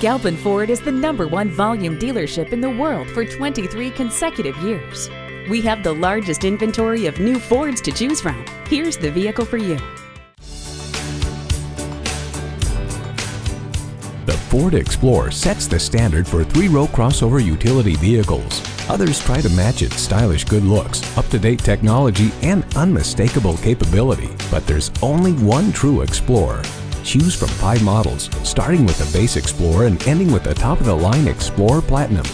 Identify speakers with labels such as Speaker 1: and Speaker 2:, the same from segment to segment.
Speaker 1: Galpin Ford is the #1 volume dealership in the world for 23 consecutive years. We have the largest inventory of new Fords to choose from. Here's the vehicle for you.
Speaker 2: The Ford Explorer sets the standard for three-row crossover utility vehicles. Others try to match its stylish good looks, up-to-date technology, and unmistakable capability. But there's only one true Explorer. Choose from 5 models, starting with the base Explorer and ending with the top-of-the-line Explorer Platinum.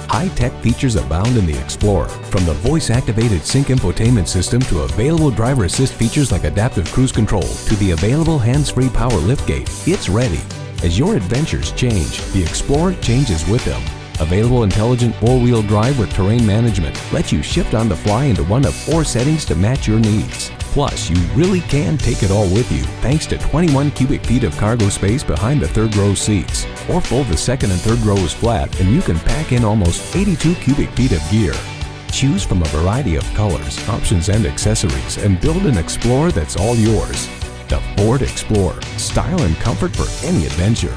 Speaker 2: High-tech features abound in the Explorer, from the voice-activated sync infotainment system to available driver assist features like adaptive cruise control to the available hands-free power liftgate. It's ready. As your adventures change, the Explorer changes with them. Available intelligent 4-wheel drive with terrain management lets you shift on the fly into one of 4 settings to match your needs. Plus, you really can take it all with you thanks to 21 cubic feet of cargo space behind the third row seats. Or fold the second and third rows flat and you can pack in almost 82 cubic feet of gear. Choose from a variety of colors, options, and accessories and build an Explorer that's all yours. The Ford Explorer, style and comfort for any adventure.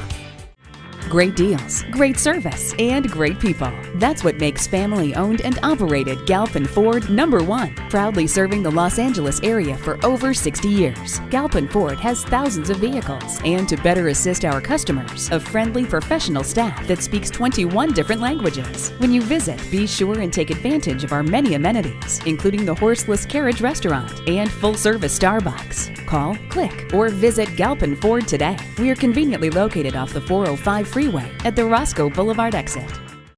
Speaker 1: Great deals, great service, and great people. That's what makes family-owned and operated Galpin Ford #1. Proudly serving the Los Angeles area for over 60 years. Galpin Ford has thousands of vehicles, and to better assist our customers, a friendly professional staff that speaks 21 different languages. When you visit, be sure and take advantage of our many amenities, including the horseless carriage restaurant and full-service Starbucks. Call, click, or visit Galpin Ford today. We are conveniently located off the 405 freeway at the Roscoe Boulevard exit.